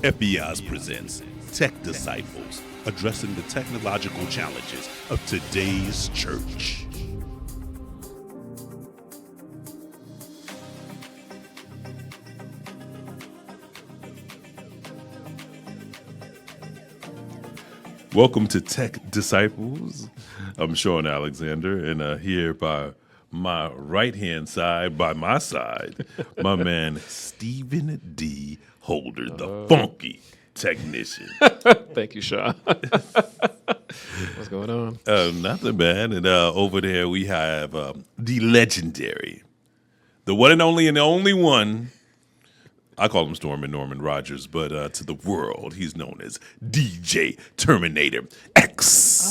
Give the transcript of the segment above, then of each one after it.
ePIOZ presents Tech Disciples, addressing the technological challenges of today's church. Welcome to Tech Disciples. I'm Shawn Alexander, and here by my right-hand side, by my side, my man Stephen D. Holder, the funky technician. Thank you, Shawn. What's going on? Nothing bad. And over there we have the legendary, the one and only one. I call him Storm and Norman Rogers, but to the world, he's known as DJ Terminator X.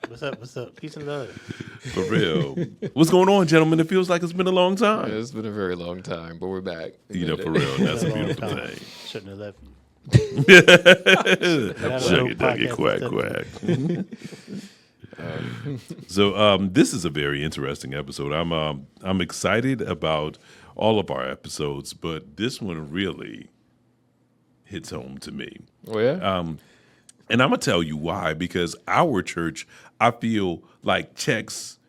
What's up? Peace and love. For real. What's going on, gentlemen? It feels like it's been a long time. Yeah, it's been a very long time, but we're back. For real. That's a beautiful thing. Shouldn't have left you. Shuggy duggy quack quack. So this is a very interesting episode. I'm excited about all of our episodes, but this one really hits home to me. Oh, yeah? And I'm going to tell you why, because our church, I feel like, checks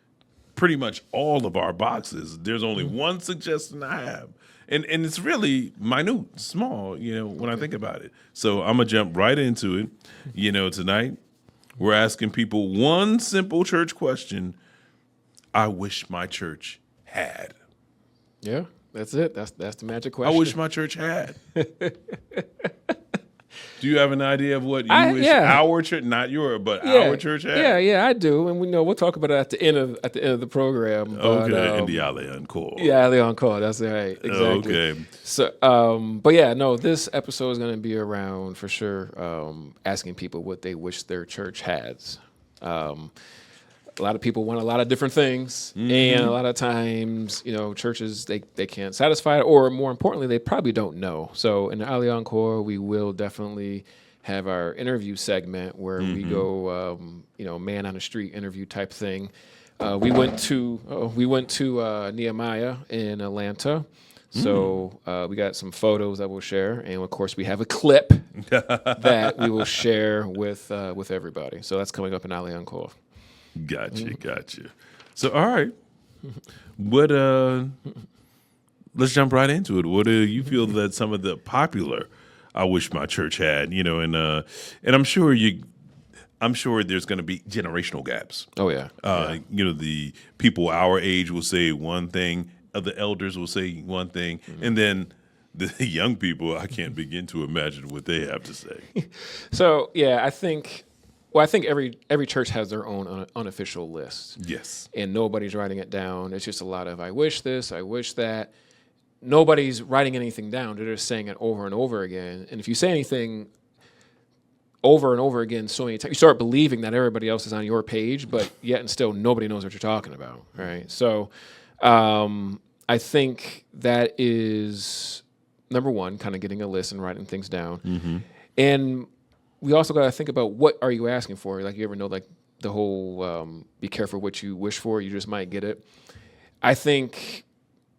pretty much all of our boxes. There's only one suggestion I have, and it's really minute, small, when I think about it. So I'm going to jump right into it. Tonight we're asking people one simple church question I wish my church had. Yeah, that's it. That's the magic question. I wish my church had. Do you have an idea of what you wish our church, not your, but our church had? Yeah, I do, and we'll talk about it at the end of the program. Okay, in the alley encore. Yeah, alley encore. That's right. Exactly. Okay. So, this episode is going to be around for sure, asking people what they wish their church has. A lot of people want a lot of different things, and a lot of times, churches, they can't satisfy it, or more importantly, they probably don't know. So in the Alley Encore, we will definitely have our interview segment where we go, man on the street interview type thing. We went to Nehemiah in Atlanta. So we got some photos that we'll share, and of course we have a clip that we will share with everybody. So that's coming up in Alley Encore. Gotcha. So, all right. What? Let's jump right into it. What do you feel that some of the popular I wish my church had? And I'm sure there's going to be generational gaps. Oh yeah. The people our age will say one thing, the elders will say one thing, and then the young people, I can't begin to imagine what they have to say. So yeah, I think every church has their own unofficial list. Yes. And nobody's writing it down. It's just a lot of, I wish this, I wish that. Nobody's writing anything down. They're just saying it over and over again. And if you say anything over and over again so many times, you start believing that everybody else is on your page, but yet and still nobody knows what you're talking about, right? So I think that is, number one, kind of getting a list and writing things down. And we also got to think about, what are you asking for? Like, you ever know, like, the whole be careful what you wish for, you just might get it. I think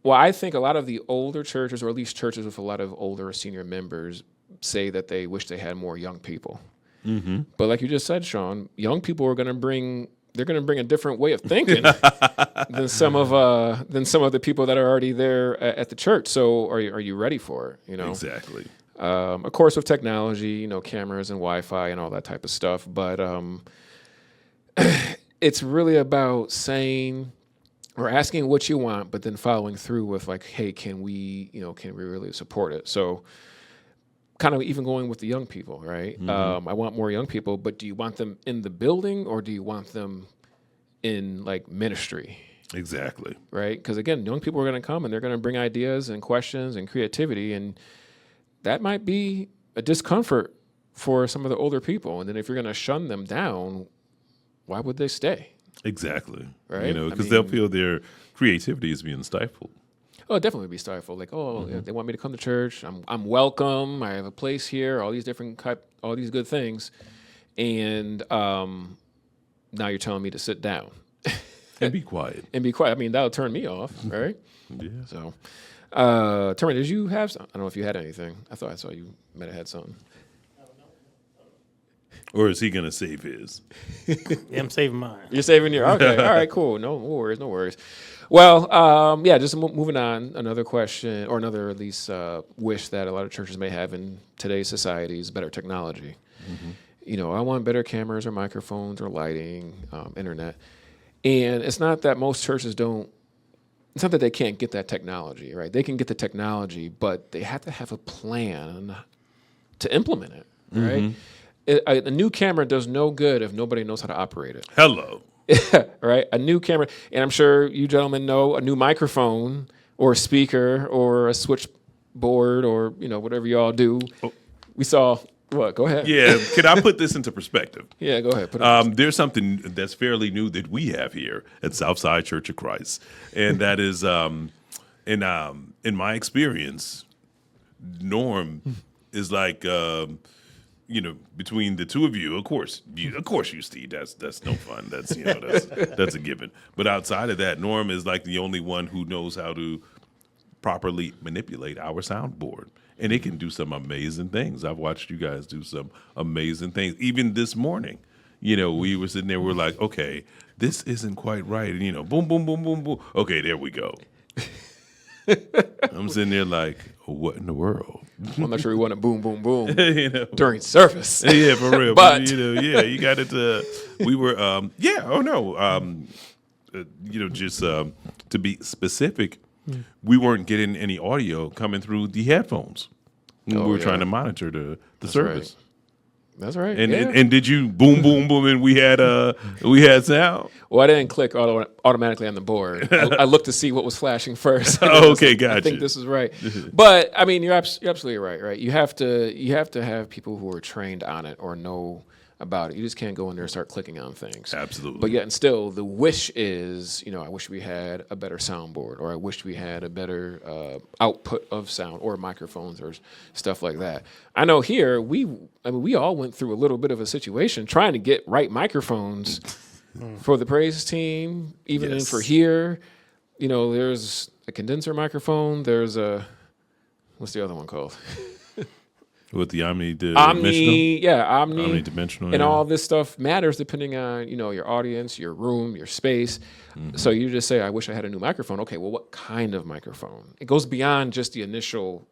a lot of the older churches, or at least churches with a lot of older senior members, say that they wish they had more young people. But like you just said, Shawn, young people are going to bring a different way of thinking than some of the people that are already there at the church. So are you ready for it? Exactly. Of course, with technology, cameras and Wi-Fi and all that type of stuff. But it's really about saying or asking what you want, but then following through with, like, hey, can we really support it? So kind of even going with the young people, right? I want more young people, but do you want them in the building, or do you want them in, like, ministry? Exactly. Right? Because again, young people are going to come and they're going to bring ideas and questions and creativity, and that might be a discomfort for some of the older people. And then if you're going to shun them down, why would they stay? Exactly. Right? Because they'll feel their creativity is being stifled. Oh, definitely be stifled. Like, they want me to come to church. I'm welcome. I have a place here. All these good things. And now you're telling me to sit down and be quiet. I mean, that'll turn me off, right? Yeah. So Terminator, did you have some? I don't know if you had anything. I thought I saw you might have had something. Or is he going to save his? Yeah, I'm saving mine. You're saving your, okay. All right, cool. No worries, no worries. Well, yeah, just moving on. Another question, or another at least wish that a lot of churches may have in today's society is better technology. You know, I want better cameras or microphones or lighting, internet. And it's not that most churches don't, it's not that they can't get that technology, right? They can get the technology, but they have to have a plan to implement it, right? A new camera does no good if nobody knows how to operate it. Hello. Right? A new camera, and I'm sure you gentlemen know a new microphone or a speaker or a switchboard or, you know, whatever y'all do. Oh. We saw, what? Go ahead. Yeah, can I put this into perspective? Yeah, go ahead. Put it There's something that's fairly new that we have here at Southside Church of Christ, and that is, in my experience, Norm is like, you know, between the two of you, of course, you, Steve. That's no fun. That's, you know, that's a given. But outside of that, Norm is like the only one who knows how to properly manipulate our soundboard. And it can do some amazing things. I've watched you guys do some amazing things. Even this morning, you know, we were sitting there, we're like, okay, this isn't quite right. And, you know, boom, boom, boom, boom, boom. Okay, there we go. I'm sitting there like, what in the world? I'm not sure we want to boom, boom, boom You know? during service. Yeah, for real. But- you know, yeah, you got it. We were, you know, just to be specific, we weren't getting any audio coming through the headphones when we were trying to monitor the service. Right. That's right. And, yeah. and did you boom, boom, boom, and we had sound? Well, I didn't click automatically on the board. I looked to see what was flashing first. Oh, okay, gotcha. I think this is right. But I mean, you're absolutely right. Right? You have to have people who are trained on it or know about it. You just can't go in there and start clicking on things. Absolutely. But yet, and still, the wish is, you know, I wish we had a better soundboard, or I wish we had a better output of sound, or microphones, or stuff like that. I know here we all went through a little bit of a situation trying to get right microphones for the praise team, even in for here. You know, there's a condenser microphone. There's a, what's the other one called? With the omnidimensional, and all this stuff matters depending on, you know, your audience, your room, your space. So you just say, I wish I had a new microphone. Okay, well, what kind of microphone? It goes beyond just the initial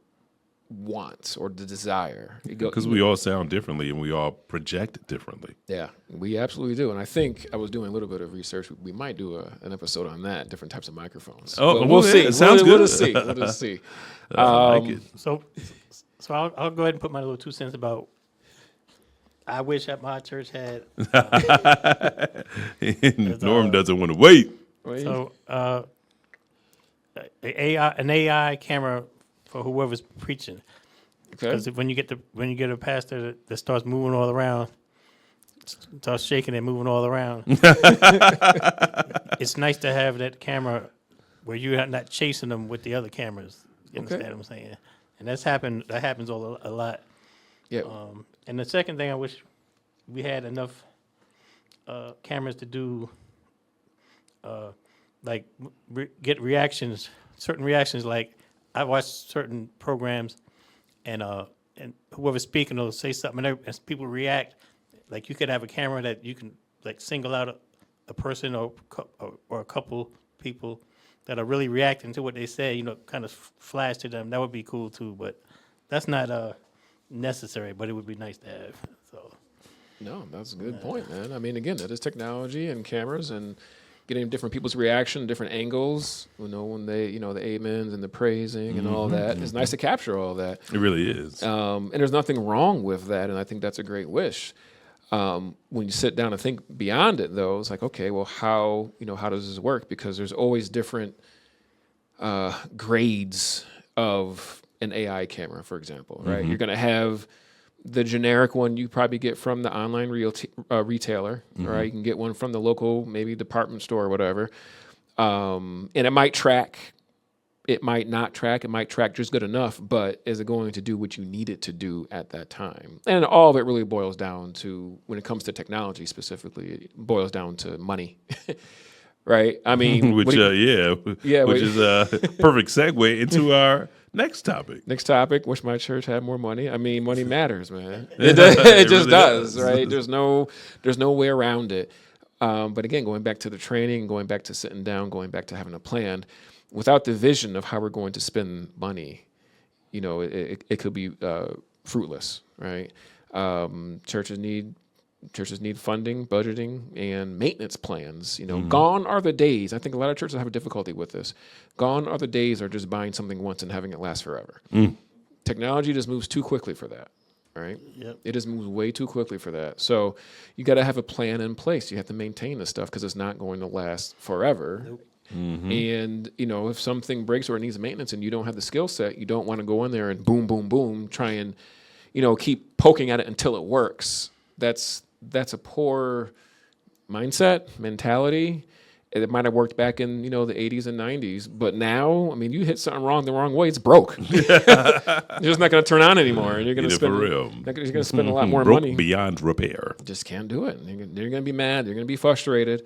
wants or the desire. Because we all sound differently and we all project differently. Yeah, we absolutely do. And I think I was doing a little bit of research. We might do an episode on that, different types of microphones. Oh, but we'll see. It sounds good. We'll just see. We'll just see. I like it. So I'll go ahead and put my little 2 cents about. I wish that my church had. Norm doesn't want to wait. So an AI camera for whoever's preaching. Okay. Because when you get a pastor that starts moving all around, starts shaking and moving all around, it's nice to have that camera where you're not chasing them with the other cameras. You understand what I'm saying? And that happens a lot. Yeah. And the second thing, I wish we had enough cameras to do, like get reactions, certain reactions. Like I watch certain programs, and whoever's speaking will say something, and as people react, like you could have a camera that you can like single out a person or a couple people that are really reacting to what they say, you know, kind of flash to them. That would be cool too, but that's not necessary, but it would be nice to have. So No, that's a good point, man. I mean, again, that is technology and cameras and getting different people's reaction, different angles, you know, when they, you know, the amens and the praising and all that. It's nice to capture all that. It really is. And there's nothing wrong with that, and I think that's a great wish. When you sit down and think beyond it, though, it's like, okay, well, how does this work? Because there's always different grades of an AI camera, for example, right? You're going to have the generic one you probably get from the online retailer, right? You can get one from the local, maybe department store or whatever. And it might track. It might not track. It might track just good enough, but is it going to do what you need it to do at that time? And all of it really boils down to, when it comes to technology specifically, it boils down to money. right? I mean, which which is a perfect segue into our next topic. Next topic, wish my church had more money. I mean, money matters, man. It just really does, does. right? There's no way around it. But again, going back to the training, going back to sitting down, going back to having a plan, without the vision of how we're going to spend money, it could be fruitless, right? Churches need funding, budgeting, and maintenance plans. Gone are the days. I think a lot of churches have a difficulty with this. Gone are the days of just buying something once and having it last forever. Technology just moves too quickly for that, right? Yep. It just moves way too quickly for that. So you got to have a plan in place. You have to maintain this stuff because it's not going to last forever. Nope. And, if something breaks or it needs maintenance and you don't have the skill set, you don't want to go in there and boom, boom, boom, try and, keep poking at it until it works. That's a poor mentality. It might have worked back in, the 80s and 90s. But now, I mean, you hit something the wrong way, it's broke. It's just not going to turn on anymore. And you're going to spend, you're going to spend a lot more broke money. Beyond repair. Just can't do it. You're going to be mad. You're going to be frustrated.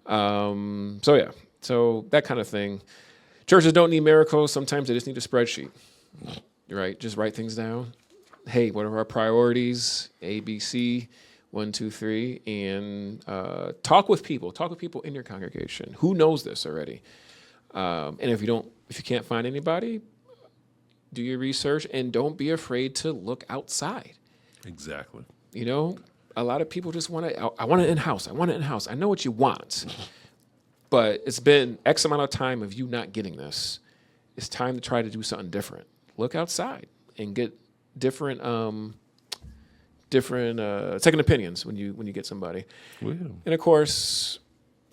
So that kind of thing. Churches don't need miracles. Sometimes they just need a spreadsheet, right? Just write things down. Hey, what are our priorities? A, B, C, 1, 2, 3, and talk with people. Talk with people in your congregation. Who knows this already? And if you can't find anybody, do your research and don't be afraid to look outside. Exactly. A lot of people just want to. I want it in house. I want it in house. I know what you want, but it's been X amount of time of you not getting this. It's time to try to do something different. Look outside and get different second opinions when you get somebody. Well. And of course,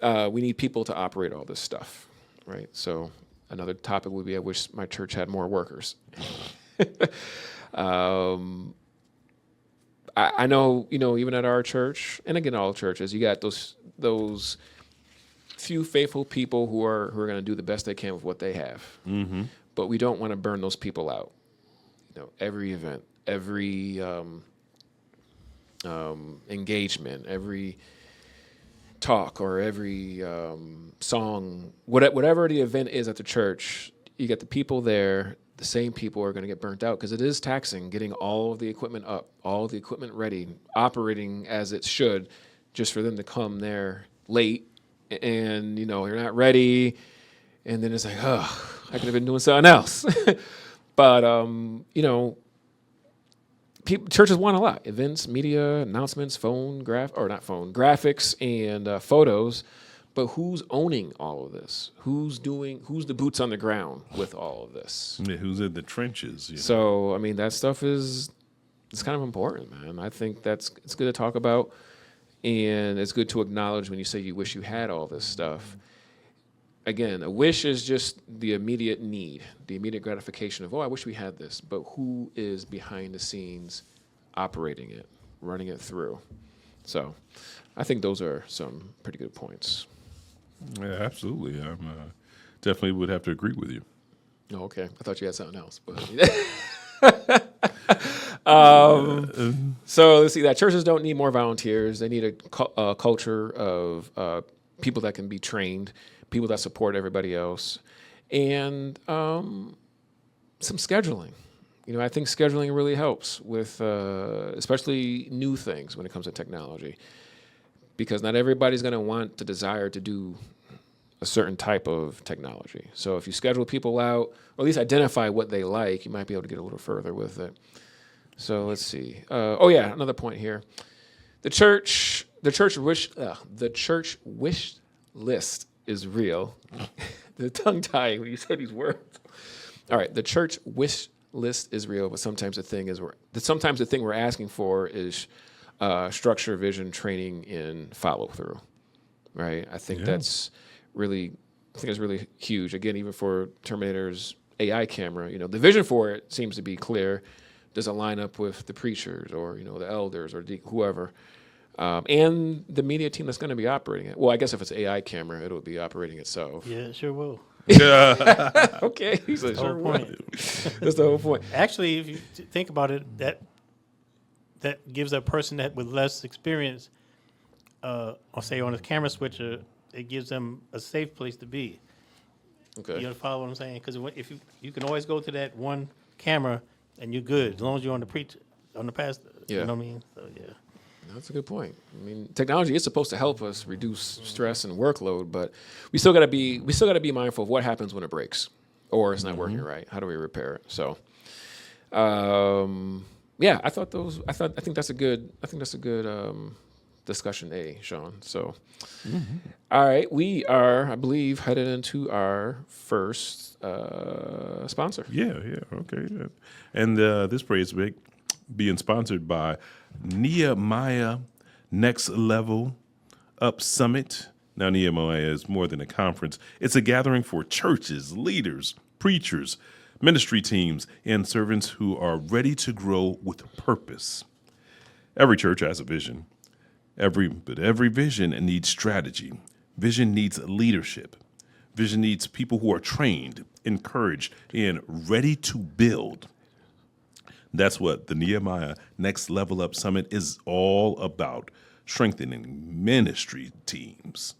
we need people to operate all this stuff, right? So another topic would be I wish my church had more workers. I know, even at our church, and again, all churches, you got those few faithful people who are going to do the best they can with what they have. Mm-hmm. But we don't want to burn those people out. Every event, every engagement, every talk, or every song, whatever the event is at the church, you get the people there. The same people are going to get burnt out because it is taxing getting all of the equipment up, all of the equipment ready, operating as it should, just for them to come there late and, you're not ready. And then it's like, oh, I could have been doing something else. But, churches want a lot. Events, media, announcements, graphics, and photos. But who's owning all of this? Who's the boots on the ground with all of this? Yeah, who's in the trenches? So, I mean, that stuff it's kind of important, man. I think it's good to talk about, and it's good to acknowledge when you say you wish you had all this stuff. Again, a wish is just the immediate need, the immediate gratification of, I wish we had this. But who is behind the scenes operating it, running it through? So I think those are some pretty good points. Yeah, absolutely. I definitely would have to agree with you. Oh, okay. I thought you had something else. But so let's see that churches don't need more volunteers. They need a culture of people that can be trained, people that support everybody else, and some scheduling. I think scheduling really helps with especially new things when it comes to technology, because not everybody's going to want the desire to do a certain type of technology. So if you schedule people out, or at least identify what they like, you might be able to get a little further with it. So let's see. Another point here. The church wish list is real. The tongue tie when you say these words. All right, the church wish list is real, but sometimes the thing we're asking for is structure, vision, training, and follow through. Right? I think that's really huge. Again, even for Terminator's AI camera, the vision for it seems to be clear. Does it line up with the preachers or the elders or whoever? And the media team that's going to be operating it. Well, I guess if it's AI camera, it'll be operating itself. Yeah, it sure will. Okay, he said, That's the whole point. That's the whole point. Actually, if you think about it, that gives a person that with less experience, I'll say on a camera switcher, it gives them a safe place to be. Okay. You follow what I'm saying? Because if you can always go to that one camera and you're good as long as you're on the pastor. Yeah. You know what I mean? So yeah. That's a good point. I mean, technology is supposed to help us reduce stress and workload, but we still gotta be mindful of what happens when it breaks or it's not working right. How do we repair it? So, yeah, I think that's a good discussion A, Sean. So, all right, we are, I believe, headed into our first sponsor. Yeah, okay. Yeah. And this praise break being sponsored by Nehemiah Next Level Up Summit. Now, Nehemiah is more than a conference. It's a gathering for churches, leaders, preachers, ministry teams, and servants who are ready to grow with purpose. Every church has a vision. Every vision needs strategy. Vision needs leadership. Vision needs people who are trained, encouraged, and ready to build. That's what the Nehemiah Next Level Up Summit is all about, strengthening ministry teams,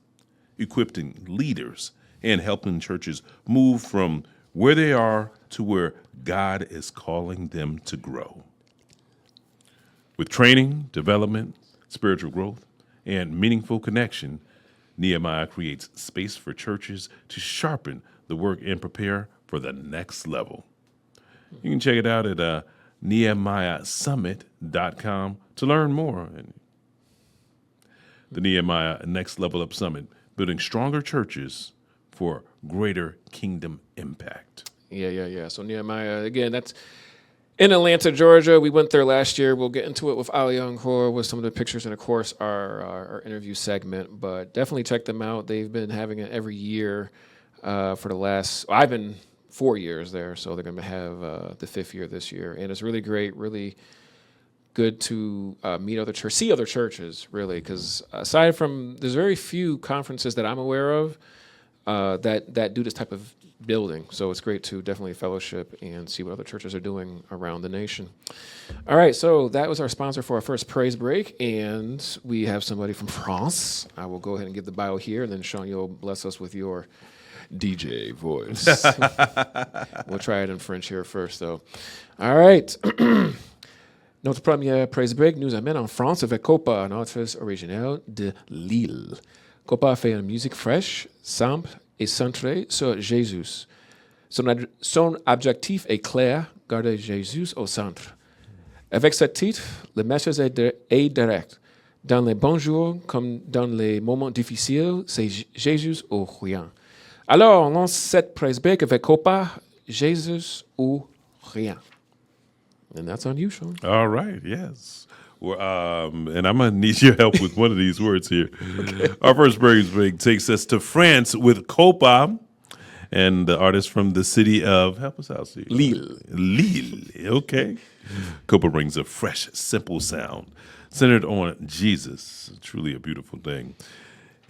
equipping leaders, and helping churches move from where they are to where God is calling them to grow. With training, development, spiritual growth, and meaningful connection, Nehemiah creates space for churches to sharpen the work and prepare for the next level. You can check it out at NehemiahSummit.com to learn more. The Nehemiah Next Level Up Summit, building stronger churches for greater kingdom impact. Yeah. So Nehemiah, again, that's in Atlanta, Georgia. We went there last year. We'll get into it with Ali Younghor with some of the pictures and, of course, our interview segment. But definitely check them out. They've been having it every year for the last, I've been 4 years there, so they're going to have the 5th year this year. And it's really great, really good to see other churches, really, because aside from, there's very few conferences that I'm aware of that do this type of building. So it's great to definitely fellowship and see what other churches are doing around the nation. All right, so that was our sponsor for our first praise break, and we have somebody from France. I will go ahead and give the bio here, and then Sean, you'll bless us with your DJ voice. We'll try it in French here first, though. All right. Notre première praise break nous amène en France avec Køpa, un artiste original de Lille. Køpa fait une musique fraîche, simple et centrée sur Jésus. Son objectif est clair, garder Jésus au centre. Avec ce titre, le message est direct. Dans les bons jours comme dans les moments difficiles, c'est Jésus ou rien. Alors, on lance cette praise break avec Køpa, Jésus ou rien. And that's on you, Sean. All right, yes. Well, and I'm going to need your help with one of these words here. Our first praise break takes us to France with Køpa and the artist from the city of, help us out, Steve. Lille, okay. Køpa brings a fresh, simple sound centered on Jesus. Truly a beautiful thing.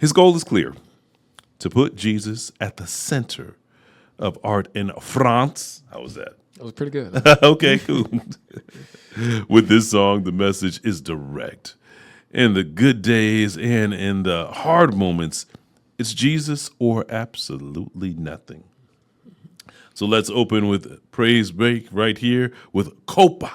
His goal is clear, to put Jesus at the center of art in France. How was that? That was pretty good. Okay, cool. With this song, the message is direct. In the good days and in the hard moments, it's Jesus or absolutely nothing. So let's open with praise break right here with Køpa.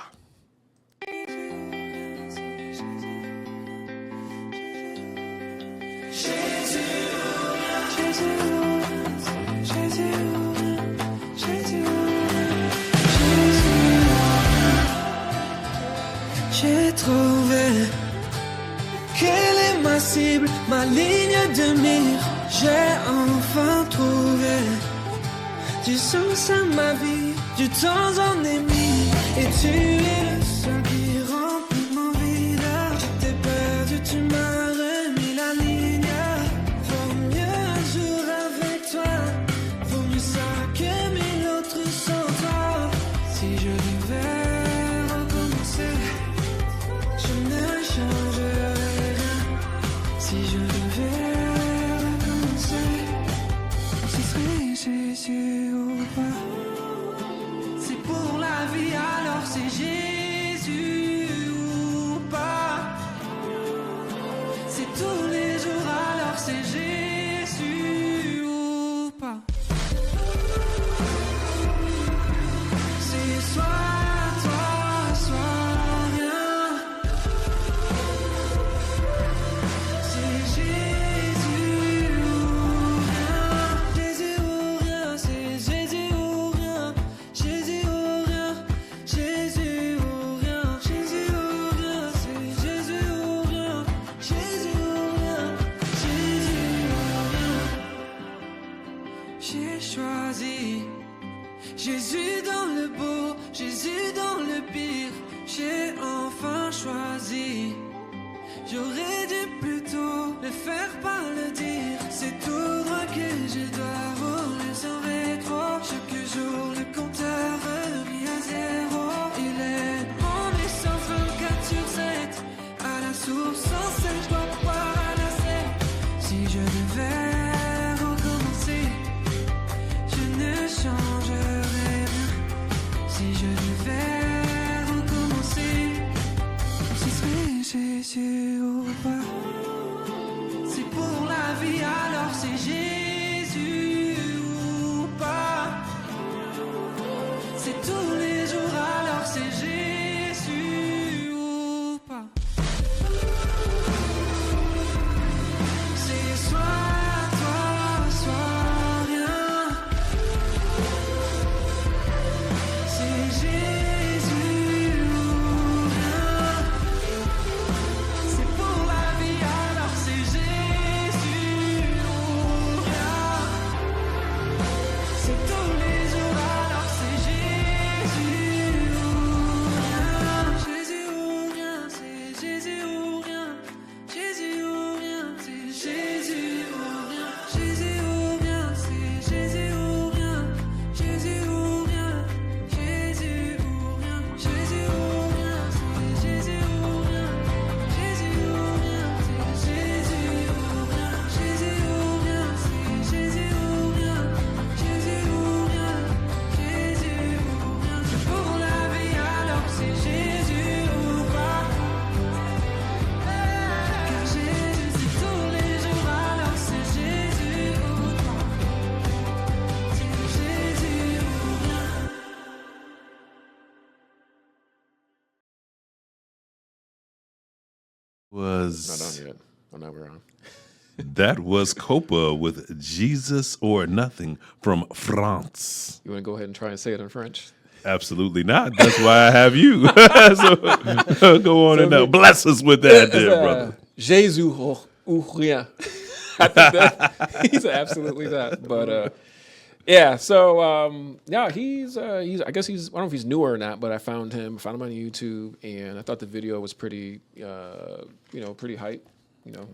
J'ai trouvé quelle est ma cible, ma ligne de mire. J'ai enfin trouvé du sens à ma vie, du temps en ai mis. Et tu es le seul qui remplit mon vide. J'étais perdu, tu m'as remis la ligne. Vaut mieux un jour avec toi, vaut mieux ça que mille autres sans toi. Si je devais recommencer, je ne changerais rien. Si je devais recommencer, ce serait Jésus ou pas. C'est pour la vie, alors c'est Jésus ou pas. C'est tous les jours, alors c'est Jésus soit toi, soit rien. C'est Jésus ou rien. Jésus ou rien, c'est Jésus ou rien. Jésus ou rien, Jésus ou rien. Jésus ou rien, c'est Jésus ou rien. Jésus ou rien, Jésus ou rien. J'ai choisi Jésus dans le beau, Jésus dans le pire. J'ai enfin choisi. J'aurais dû plutôt le faire, pas le dire. C'est tout droit que je dois rouler sans rétro. Chaque jour le compteur remis à zéro. Il est mon essence 24/7. À la source sans cesse, je dois pas lasser. Si je devais recommencer, je ne changerais rien. Si je devais recommencer, ce serait Jésus ou pas. C'est pour la vie, alors c'est Jésus ou pas. C'est tous les jours, alors c'est Jésus ou pas. C'est soit toi, soit rien. C'est Jésus ou rien. C'est pour la vie, alors c'est Jésus ou rien. C'est tous les jours, alors c'est Jésus ou rien. Jésus ou rien, c'est Jésus ou rien. Jésus ou rien, c'est Jésus ou rien. Jésus ou rien, c'est Jésus ou rien. Jésus ou rien, Jésus ou rien. Jésus ou rien, c'est Jésus ou rien. Jésus ou rien, c'est Jésus ou rien. Jésus ou rien, c'est Jésus ou rien. Jésus ou rien, Jésus ou rien. C'est pour la vie, alors c'est Jésus ou pas. Car Jésus c'est tous les jours, alors c'est Jésus ou pas. C'est Jésus ou rien. Not Was on yet. Oh, no, we're on. that was Køpa with Jesus or Nothing from France? You want to go ahead and try and say it in French? Absolutely not. That's why I have you. So go on and bless us with that, there, brother. Jésus ou rien. I think that he's absolutely that. But yeah, so yeah, he's I guess he's, I don't know if he's newer or not, but I found him on YouTube, and I thought the video was pretty pretty hype,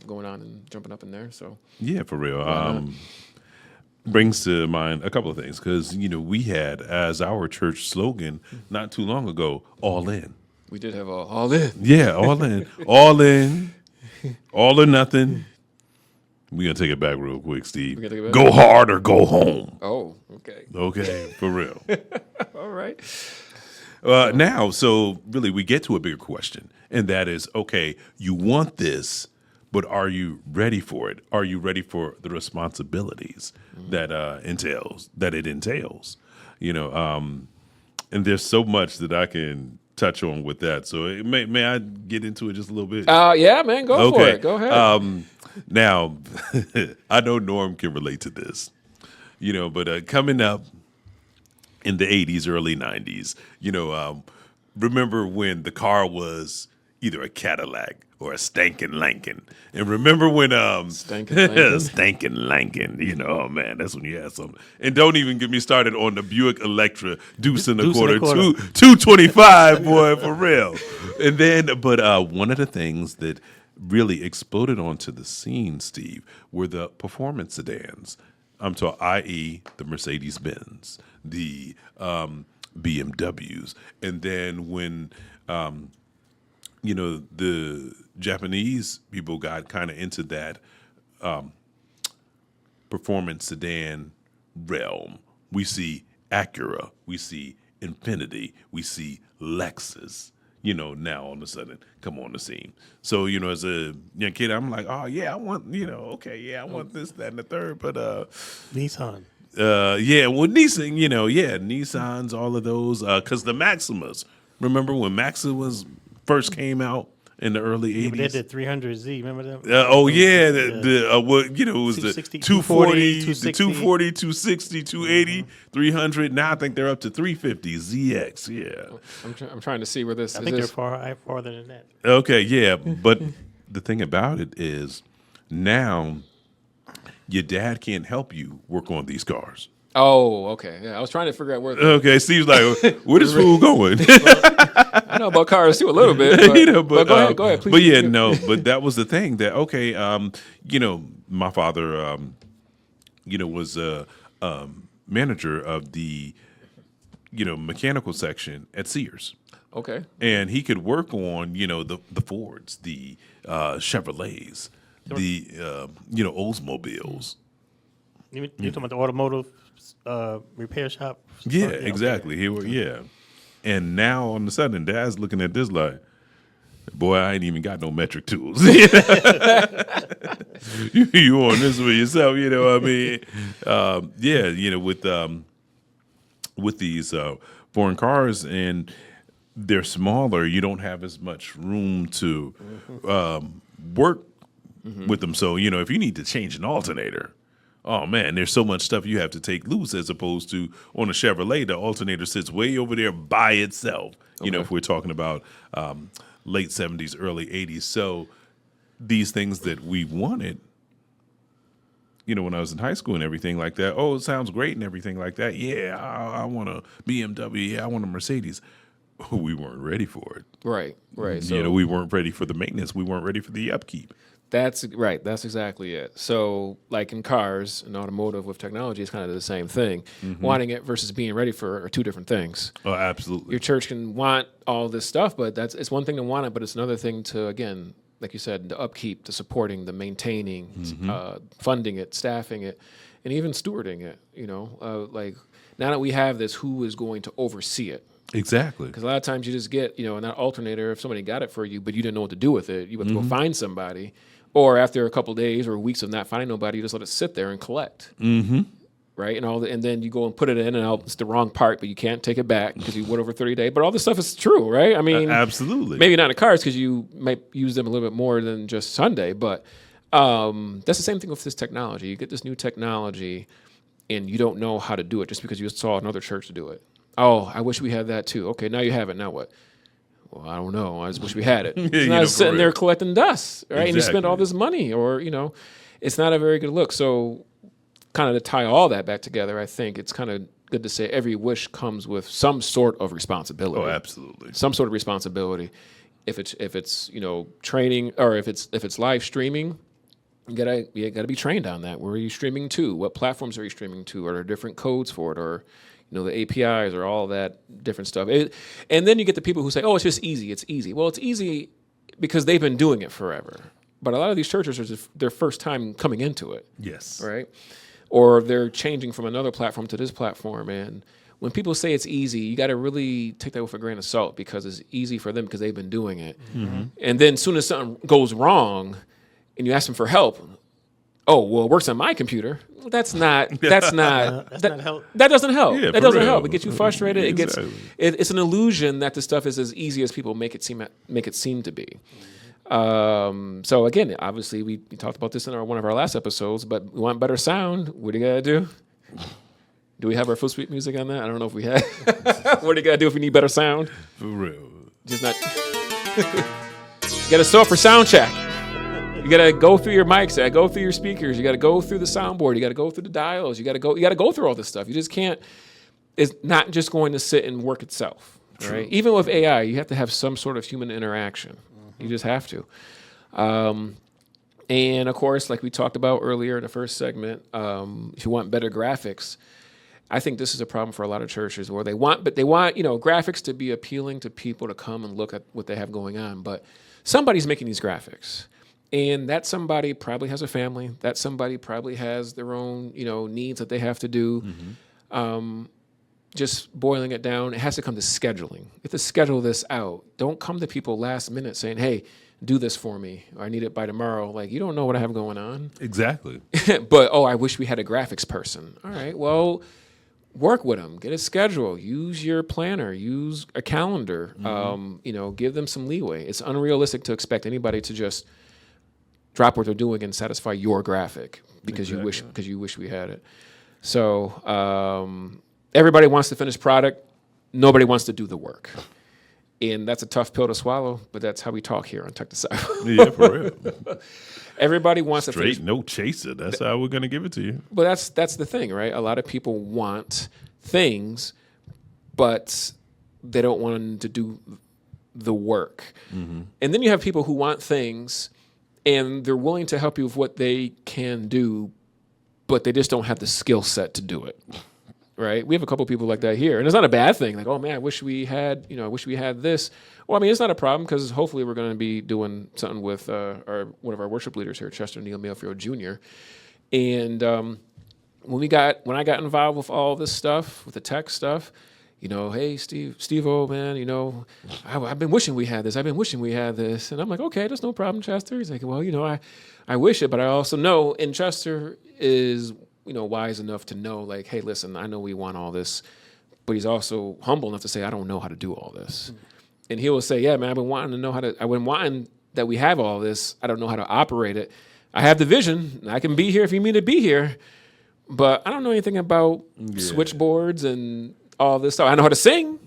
going on and jumping up in there. So Yeah, for real. Brings to mind a couple of things because we had as our church slogan not too long ago, all in. we did have all in. Yeah, all in, all in, all or nothing. We're gonna take it back real quick, Steve. gonna take it back? Go hard or go home. Oh, okay. Okay, for real. All right. Now, so really, we get to a bigger question, and that is, okay, you want this, but are you ready for it? Are you ready for the responsibilities that it entails? And there's so much that I can touch on with that. So may I get into it just a little bit? Yeah, man, go for it. Go ahead. Now, I know Norm can relate to this, but coming up in the 80s, early 90s, remember when the car was either a Cadillac or a Stankin' Lankin. And remember when Stankin' Lankin? Stankin' Lankin, oh man, that's when you had something. And don't even get me started on the Buick Electra Deuce and a quarter. 225, boy, for real. And then, but one of the things that really exploded onto the scene, Steve, were the performance sedans. I'm talking, i.e., the Mercedes-Benz, the BMWs. And then when, the Japanese people got kind of into that performance sedan realm, we see Acura, we see Infiniti, we see Lexus, now all of a sudden come on the scene. So, as a young kid, I'm like, oh, yeah, I want, I want this, that, and the third. But Nissan. Well, Nissan, Nissans, all of those, because the Maximas. Remember when Maximas first came out in the early Yeah, but they 80s? did 300Z. Remember them? It was the 260, 240, 260. the 240, 260, 280, 300. Now I think they're up to 350 ZX. Yeah. I'm trying to see where this I is. think This, they're farther than that. Okay, yeah, but the thing about it is now your dad can't help you work on these cars. oh, okay. Yeah, I was trying to figure out where. Okay, Steve's like, where is food going? I know about cars too a little bit. But, but go ahead, please. But yeah, no, but that was the thing that my father, was a manager of the, mechanical section at Sears, Okay. and he could work on the Fords, the Chevrolets, the Oldsmobiles. You talking about the automotive repair shop? Yeah, Okay. exactly. And now all of a sudden, Dad's looking at this like, boy, I ain't even got no metric tools. You on this with yourself, you know what I mean? With these foreign cars and they're smaller, you don't have as much room to work with them. So, if you need to change an alternator, oh man, there's so much stuff you have to take loose as opposed to on a Chevrolet, the alternator sits way over there by itself. If we're talking about late 70s, early 80s. So these things that we wanted, when I was in high school and everything like that, oh, it sounds great and everything like that. Yeah, I want a BMW. Yeah, I want a Mercedes. We weren't ready for it. Right. So we weren't ready for the maintenance. We weren't ready for the upkeep. That's right. That's exactly it. So, like in cars and automotive with technology, it's kind of the same thing. Wanting it versus being ready for it are two different things. Oh, absolutely. Your church can want all this stuff, but it's one thing to want it, but it's another thing to, again, like you said, the upkeep, the supporting, the maintaining, funding it, staffing it, and even stewarding it. Like now that we have this, who is going to oversee it? Exactly. Because a lot of times you just get, that alternator, if somebody got it for you, but you didn't know what to do with it, you have to go find somebody. Or after a couple of days or weeks of not finding nobody, you just let it sit there and collect. Right? And then you go and put it in, and it's the wrong part, but you can't take it back because you went over 30 days. But all this stuff is true, right? I mean, absolutely. Maybe not in cars because you might use them a little bit more than just Sunday. But that's the same thing with this technology. You get this new technology, and you don't know how to do it just because you saw another church do it. Oh, I wish we had that too. Okay, now you have it. Now what? Well, I don't know. I just wish we had it. It's not sitting there collecting dust, right? Exactly. And you spend all this money, or it's not a very good look. So, kind of to tie all that back together, I think it's kind of good to say every wish comes with some sort of responsibility. Oh, absolutely. Some sort of responsibility. If it's training, or if it's live streaming, you gotta be trained on that. Where are you streaming to? What platforms are you streaming to? Are there different codes for it, or the APIs or all that different stuff. And then you get the people who say, oh, it's just easy. It's easy. Well, it's easy because they've been doing it forever. But a lot of these churches are just their first time coming into it. Yes. Right? Or they're changing from another platform to this platform. And when people say it's easy, you got to really take that with a grain of salt because it's easy for them because they've been doing it. And then as soon as something goes wrong and you ask them for help, oh, well, it works on my computer. Well, that's not help. That doesn't help. Yeah, that doesn't real. help. It gets you frustrated. Exactly. It's an illusion that the stuff is as easy as people make it seem to be. So again, obviously we talked about this in one of our last episodes, but we want better sound. What do you gotta do? Do we have our full suite music on that? I don't know if we have. What do you gotta do if we need better sound? For real. Just not. You gotta show up for sound check. You gotta go through your mics. You gotta go through your speakers. You gotta go through the soundboard. You gotta go through the dials. You gotta go through all this stuff. You just can't. It's not just going to sit and work itself. True. Right? Even with AI, you have to have some sort of human interaction. You just have to. And of course, like we talked about earlier in the first segment, if you want better graphics, I think this is a problem for a lot of churches where they want graphics to be appealing to people to come and look at what they have going on. But somebody's making these graphics. And that somebody probably has a family. That somebody probably has their own, needs that they have to do. Just boiling it down, it has to come to scheduling. You have to schedule this out. Don't come to people last minute saying, hey, do this for me, or I need it by tomorrow. Like, you don't know what I have going on. Exactly. But, I wish we had a graphics person. All right, well, work with them, get a schedule, use your planner, use a calendar, give them some leeway. It's unrealistic to expect anybody to just drop what they're doing and satisfy your graphic because you wish we had it. So everybody wants the finished product. Nobody wants to do the work. And that's a tough pill to swallow, but that's how we talk here on Tech Disciples. Yeah, for real. Everybody wants straight, no chaser. That's how we're going to give it to you. But that's the thing, right? A lot of people want things, but they don't want them to do the work. Mm-hmm. And then you have people who want things, and they're willing to help you with what they can do, but they just don't have the skill set to do it. Right, we have a couple people like that here, and it's not a bad thing. Like, oh man, I wish we had this. Well, I mean, it's not a problem because hopefully we're going to be doing something with one of our worship leaders here, Chester Neal Mayfield Jr. And when I got involved with all this stuff, with the tech stuff, hey Steve-O, man, I've been wishing we had this. I've been wishing we had this, and I'm like, okay, there's no problem, Chester. He's like, well, I wish it, but I also know, and Chester is wise enough to know, like, hey, listen, I know we want all this, but he's also humble enough to say, I don't know how to do all this. Mm-hmm. And he will say, yeah, man, I've been wanting that we have all this. I don't know how to operate it. I have the vision. I can be here if you need to be here, but I don't know anything about switchboards and all this stuff. I know how to sing.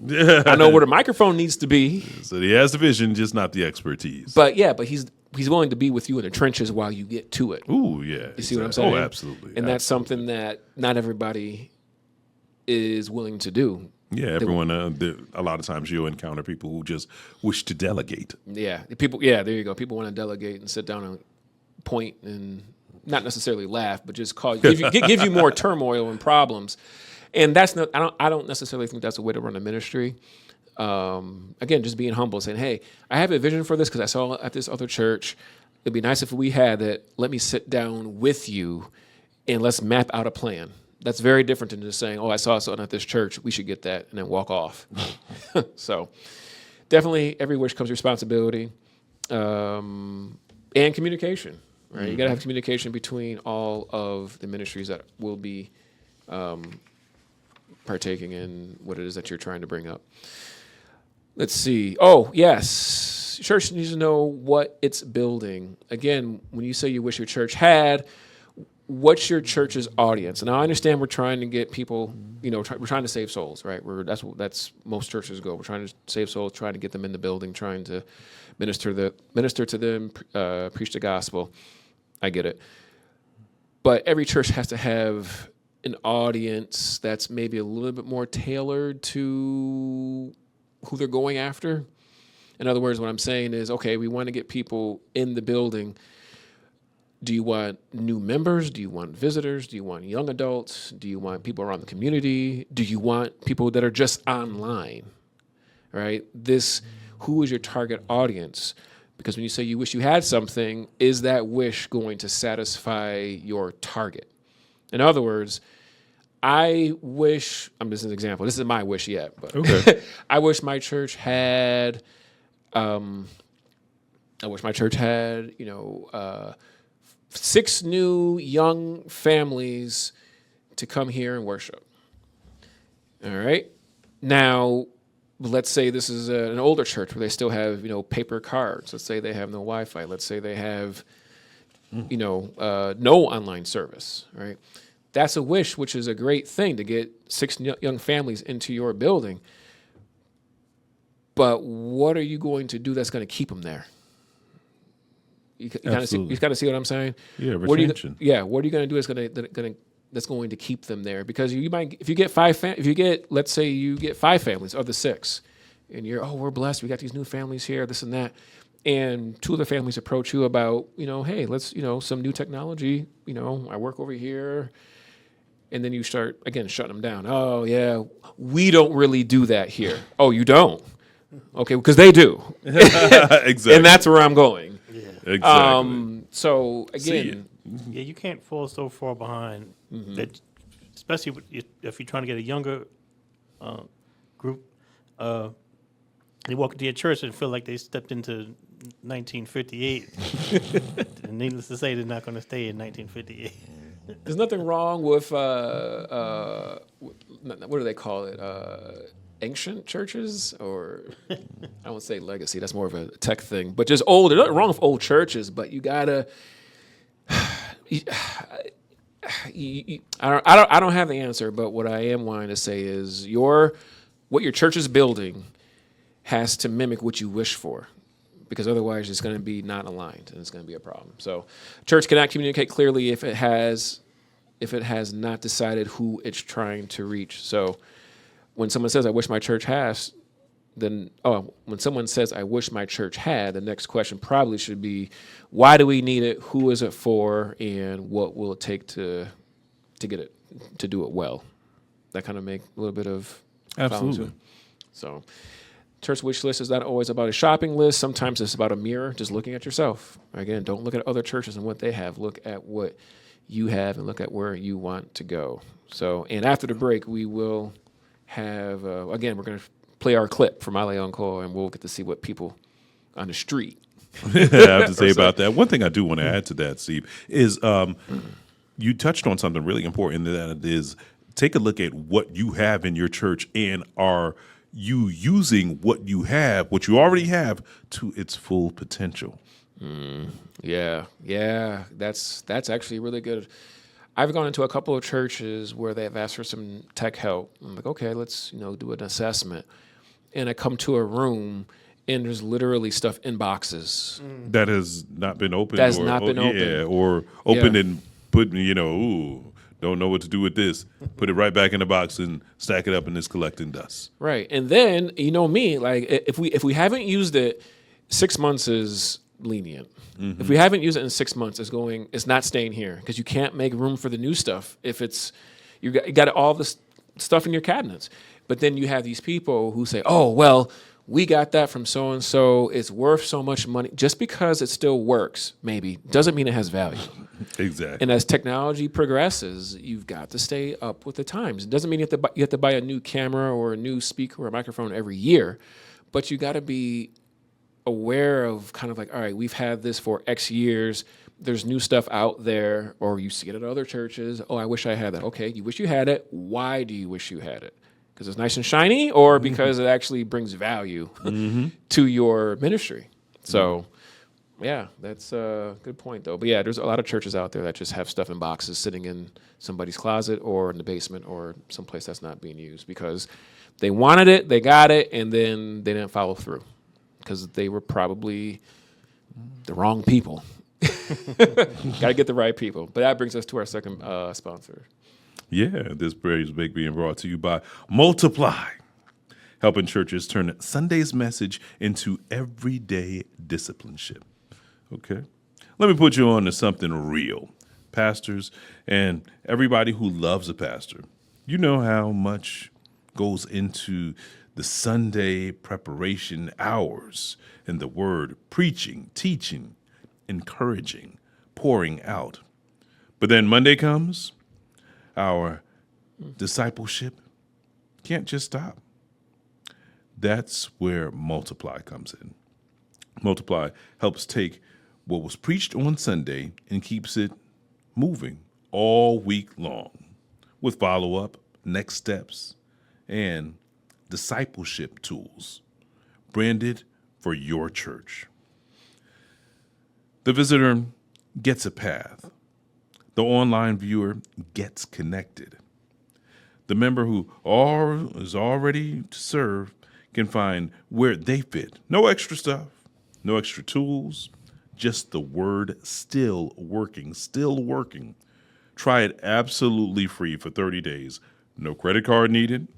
I know where the microphone needs to be. So he has the vision, just not the expertise. But he's willing to be with you in the trenches while you get to it. Ooh, yeah. You see what I'm saying? Oh, absolutely. And that's something that not everybody is willing to do. Yeah, everyone. A lot of times you'll encounter people who just wish to delegate. Yeah, people. Yeah, there you go. People want to delegate and sit down and point and not necessarily laugh, but just give you more turmoil and problems. And that's not. I don't necessarily think that's a way to run a ministry. Again, just being humble, saying, hey, I have a vision for this because I saw it at this other church. It'd be nice if we had it. Let me sit down with you and let's map out a plan. That's very different than just saying, oh, I saw something at this church. We should get that and then walk off. So definitely every wish comes responsibility and communication, right? Mm-hmm. You got to have communication between all of the ministries that will be partaking in what it is that you're trying to bring up. Let's see. Oh, yes. Church needs to know what it's building. Again, when you say you wish your church had, what's your church's audience? And I understand we're trying to get people, we're trying to save souls, right? That's most churches go. We're trying to save souls, trying to get them in the building, trying to minister to them, preach the gospel. I get it. But every church has to have an audience that's maybe a little bit more tailored to who they're going after. In other words, what I'm saying is, okay, we want to get people in the building. Do you want new members? Do you want visitors? Do you want young adults? Do you want people around the community? Do you want people that are just online, right? Who is your target audience? Because when you say you wish you had something, is that wish going to satisfy your target? In other words, I wish, I'm just an example, this isn't my wish yet, but okay. I wish my church had, 6 new young families to come here and worship. All right. Now, let's say this is an older church where they still have, paper cards. Let's say they have no Wi-Fi. Let's say they have, no online service, right? That's a wish, which is a great thing to get 6 young families into your building. But what are you going to do that's going to keep them there? You kind of see what I'm saying? Yeah, retention. What are you going to do that's going to keep them there? Because you might, let's say you get 5 families of the 6, and we're blessed. We got these new families here, this and that. And 2 of the families approach you about, hey, let's, some new technology. I work over here. And then you start, again, shutting them down. Oh, yeah, we don't really do that here. Oh, you don't? Okay, because they do. Exactly. And that's where I'm going. Yeah. Exactly. So, again. Yeah, you can't fall so far behind, that, especially if you're trying to get a younger group. they walk into your church and feel like they stepped into 1958. And needless to say, they're not going to stay in 1958. There's nothing wrong with what do they call it? Ancient churches, or I won't say legacy. That's more of a tech thing. But just old. There's nothing wrong with old churches, but you gotta. I don't have the answer, but what I am wanting to say is what your church is building has to mimic what you wish for, because otherwise it's going to be not aligned and it's going to be a problem. So, church cannot communicate clearly if it has not decided who it's trying to reach. So, when someone says, "I wish my church has," when someone says, "I wish my church had," the next question probably should be, why do we need it? Who is it for? And what will it take to get it, to do it well? That kind of make a little bit of Absolutely. So, church wish list is not always about a shopping list. Sometimes it's about a mirror, just looking at yourself. Again, don't look at other churches and what they have. Look at what you have and look at where you want to go. So, and after the break, we will have, again, we're going to play our clip from Ale Encore, and we'll get to see what people on the street I have to say about that. One thing I do want to add to that, Steve, is you touched on something really important, and that is take a look at what you have in your church, and are you using what you already have, to its full potential? Yeah, that's actually really good. I've gone into a couple of churches where they have asked for some tech help. I'm like, okay, let's do an assessment. And I come to a room and there's literally stuff in boxes That has not been opened. opened. Or opened and put, don't know what to do with this. Put it right back in the box and stack it up, and it's collecting dust. Right. And then, me, like if we haven't used it, 6 months is lenient. Mm-hmm. If we haven't used it in 6 months, it's not staying here, because you can't make room for the new stuff if you got all this stuff in your cabinets. But then you have these people who say, "Oh, well, we got that from so and so. It's worth so much money." Just because it still works, maybe, doesn't mean it has value. Exactly. And as technology progresses, you've got to stay up with the times. It doesn't mean you have to buy a new camera or a new speaker or a microphone every year, but you got to be aware of kind of like, all right, we've had this for X years. There's new stuff out there, or you see it at other churches. Oh, I wish I had that. Okay, you wish you had it. Why do you wish you had it? Because it's nice and shiny, or because it actually brings value to your ministry? So, yeah, that's a good point, though. But yeah, there's a lot of churches out there that just have stuff in boxes sitting in somebody's closet or in the basement or someplace that's not being used, because they wanted it, they got it, and then they didn't follow through because they were probably the wrong people. Got to get the right people. But that brings us to our second sponsor. Yeah, this praise break being brought to you by Multiply, helping churches turn Sunday's message into everyday discipleship. Okay, let me put you on to something real. Pastors and everybody who loves a pastor, you know how much goes into the Sunday preparation hours and the word, preaching, teaching, encouraging, pouring out. But then Monday comes, our discipleship can't just stop. That's where Multiply comes in. Multiply helps take what was preached on Sunday and keeps it moving all week long with follow-up, next steps, and discipleship tools branded for your church. The visitor gets a path. The online viewer gets connected. The member who is already to serve can find where they fit. No extra stuff, no extra tools, just the word still working. Try it absolutely free for 30 days. No credit card needed.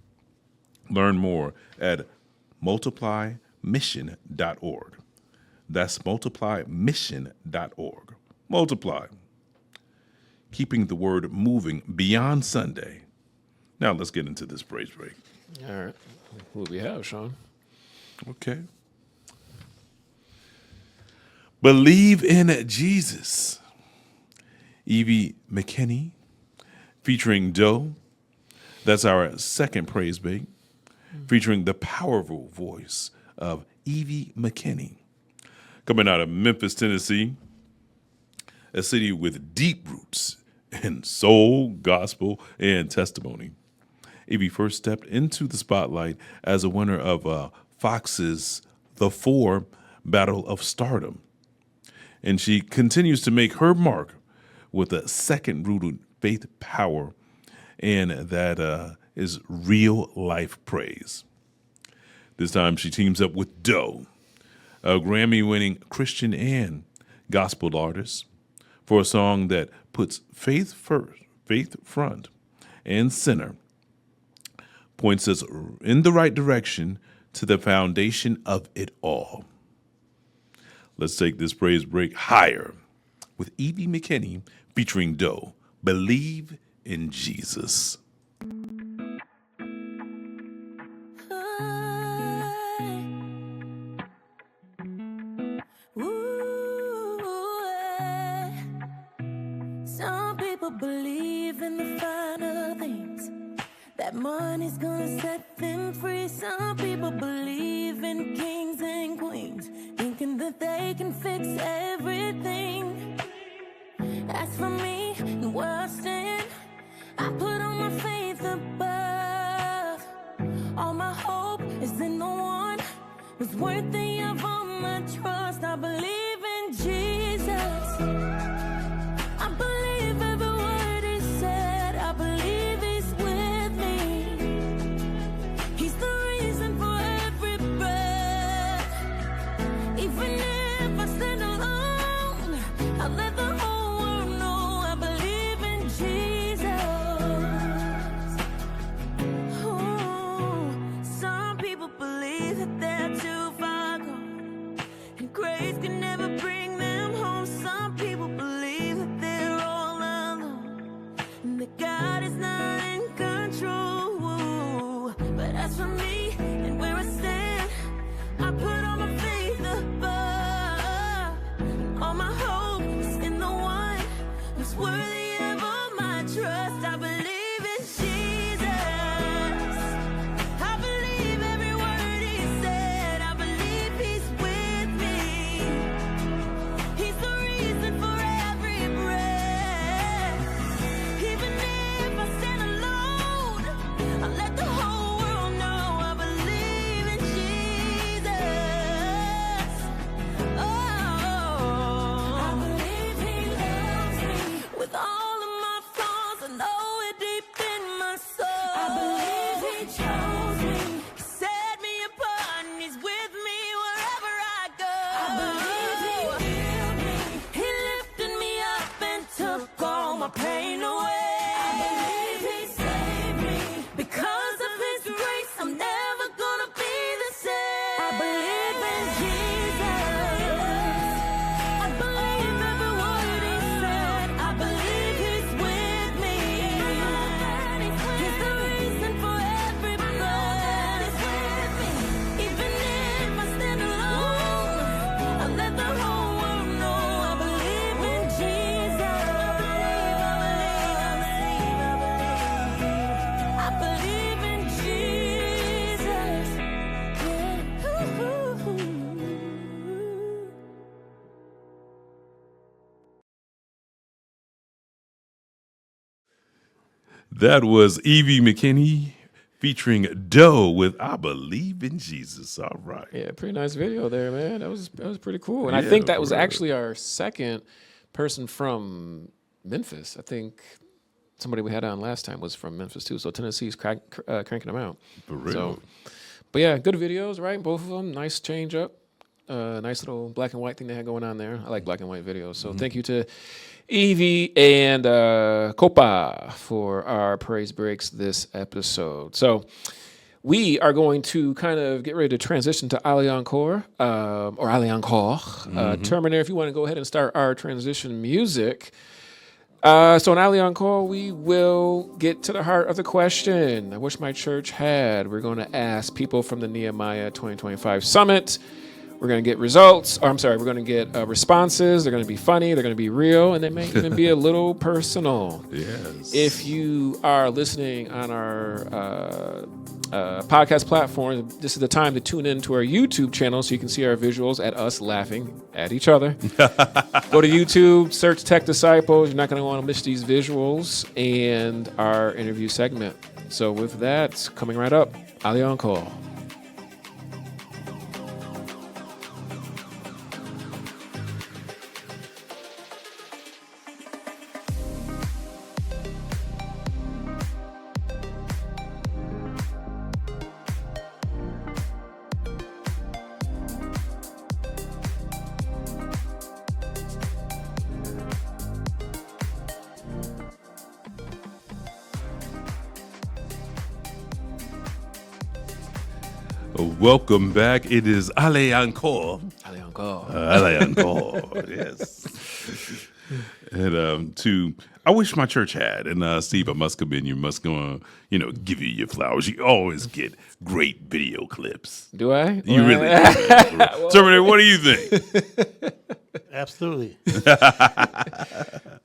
Learn more at multiplymission.org. That's multiplymission.org. Multiply. Keeping the word moving beyond Sunday. Now let's get into this praise break. All right. Who do we have, Sean? Okay. Believe in Jesus. Evvie McKinney featuring Doe. That's our second praise break, featuring the powerful voice of Evvie McKinney. Coming out of Memphis, Tennessee, a city with deep roots in soul, gospel, and testimony. Evvie first stepped into the spotlight as a winner of Fox's The 4 Battle of Stardom. And she continues to make her mark with a second rooted faith power, and that is real life praise. This time she teams up with Doe, a Grammy-winning Christian and gospel artist, for a song that puts faith first, faith front and center, points us in the right direction to the foundation of it all. Let's take this praise break higher with Evvie McKinney featuring Doe, Believe in Jesus. Some people believe in the finer things, that money's gonna set them free. Some people believe in kings and queens, thinking that they can fix everything. As for me and where I stand, I put all my faith above. All my hope is in the one who's worthy of all my trust. I believe in Jesus. I believe every word he said. I believe he's with me. He's the reason for every breath. Even if I stand alone, I'll let the whole world know I believe in Jesus. Oh, some people believe that they're too far gone, and grace can never bring them home. Some people believe that they're all alone, and that God is not in control. But as for me and where I stand, I put all my faith above. All my hope is in the one who's worthy of all my trust. I believe in Jesus. I believe every word he said. I believe he's with me. He's the reason for every breath. Even if I stand alone, I'll let the whole world know I believe in Jesus. Oh, I believe he loves me with all of my flaws. I know it deep in my soul. I believe he chose me, he set me apart, and he's with me wherever I go. I believe he healed me, he lifted me up and took all my pain away. I believe he saved me, because of his grace I'm never gonna be the same. I believe in Jesus. I believe every word he said. I believe he's with me. He's the reason for every breath. Even if I stand alone, I'll let the whole world know I believe in Jesus. I believe in Jesus. That was Evvie McKinney featuring Doe with I Believe in Jesus. All right. Yeah, pretty nice video there, man. That was pretty cool. And I Yeah, think that was right. actually our second person from Memphis. I think somebody we had on last time was from Memphis too. So Tennessee's cranking them out. For real. So, but yeah, good videos, right? Both of them. Nice change up. Nice little black and white thing they had going on there. I like black and white videos. So thank you to Evvie and Køpa for our praise breaks this episode. So we are going to kind of get ready to transition to Ali Encore, or Ali Encore. Terminator, if you want to go ahead and start our transition music. So in Ali Encore, we will get to the heart of the question I wish my church had. We're going to ask people from the Nehemiah 2025 Summit. We're going to get results, or I'm sorry, we're going to get responses. They're going to be funny, they're going to be real, and they may even be a little personal. Yes. If you are listening on our podcast platforms, this is the time to tune in to our YouTube channel so you can see our visuals at us laughing at each other. Go to YouTube, search Tech Disciples. You're not going to want to miss these visuals and our interview segment. So with that, coming right up, Ali on Call. Welcome back. It is Ale Encore. Ali on Call. Ale Encore, yes. And I wish my church had. And Steve, I must commend you. Must go, give you your flowers. You always get great video clips. Do I? You really do. Man. Terminator, what do you think? Absolutely.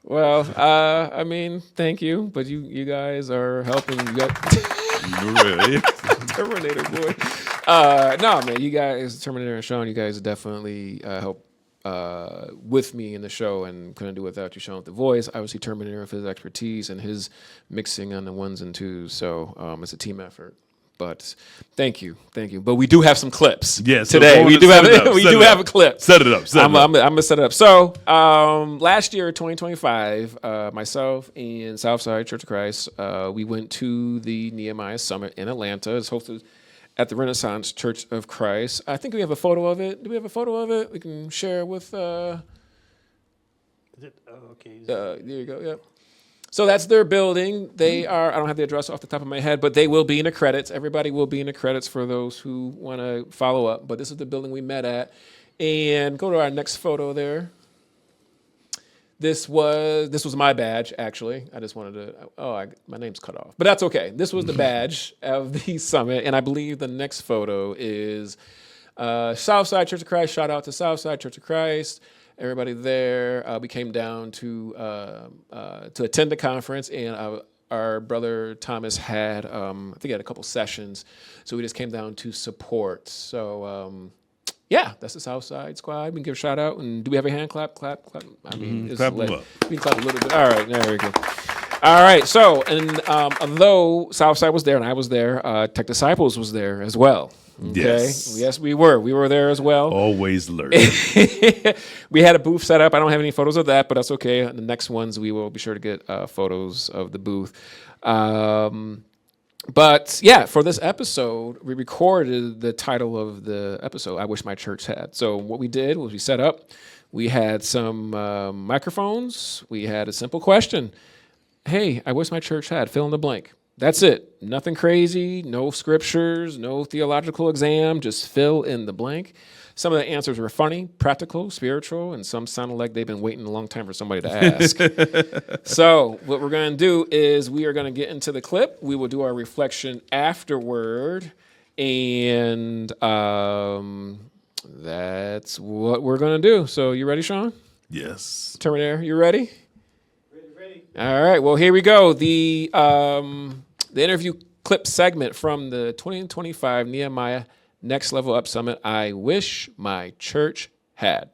Well, I mean, thank you, but you guys are helping. Really? Terminator boy. No, man, you guys, Terminator and Sean, you guys definitely help with me in the show, and couldn't do it without you, Sean, with the voice. Obviously, Terminator with his expertise and his mixing on the ones and twos. So it's a team effort. But thank you. But we do have some clips. Yes, so today we do have a clip. Set it up. I'm gonna set it up. So last year, 2025, myself and Southside Church of Christ, we went to the Nehemiah Summit in Atlanta. It's hosted at the Renaissance Church of Christ. I think we have a photo of it. Do we have a photo of it? We can share with. Is it? Oh, okay. There you go. Yep. So that's their building. They are, I don't have the address off the top of my head, but they will be in the credits. Everybody will be in the credits for those who want to follow up. But this is the building we met at. And go to our next photo there. This was my badge, actually. I just wanted to, my name's cut off. But that's okay. This was the badge of the summit. And I believe the next photo is Southside Church of Christ. Shout out to Southside Church of Christ. Everybody there. We came down to attend the conference, and our brother Thomas had, I think he had a couple sessions, so we just came down to support. So, that's the Southside squad. We can give a shout out. And do we have a hand clap? Clap. I mean, it's clap them up. We can clap a little bit. All right, there we go. All right, so, and although Southside was there and I was there, Tech Disciples was there as well. Okay? Yes, we were. We were there as well. Always learn. We had a booth set up. I don't have any photos of that, but that's okay. The next ones, we will be sure to get photos of the booth. But yeah, for this episode, we recorded the title of the episode, I Wish My Church Had. So what we did was we set up, we had some microphones, we had a simple question. Hey, I wish my church had, fill in the blank. That's it. Nothing crazy, no scriptures, no theological exam, just fill in the blank. Some of the answers were funny, practical, spiritual, and some sounded like they've been waiting a long time for somebody to ask. So what we're going to do is we are going to get into the clip. We will do our reflection afterward, and that's what we're going to do. So you ready, Sean? Yes. Terminator, you ready? Ready. All right. Well, here we go. The interview clip segment from the 2025 Nehemiah Next Level Up Summit, I Wish My Church Had.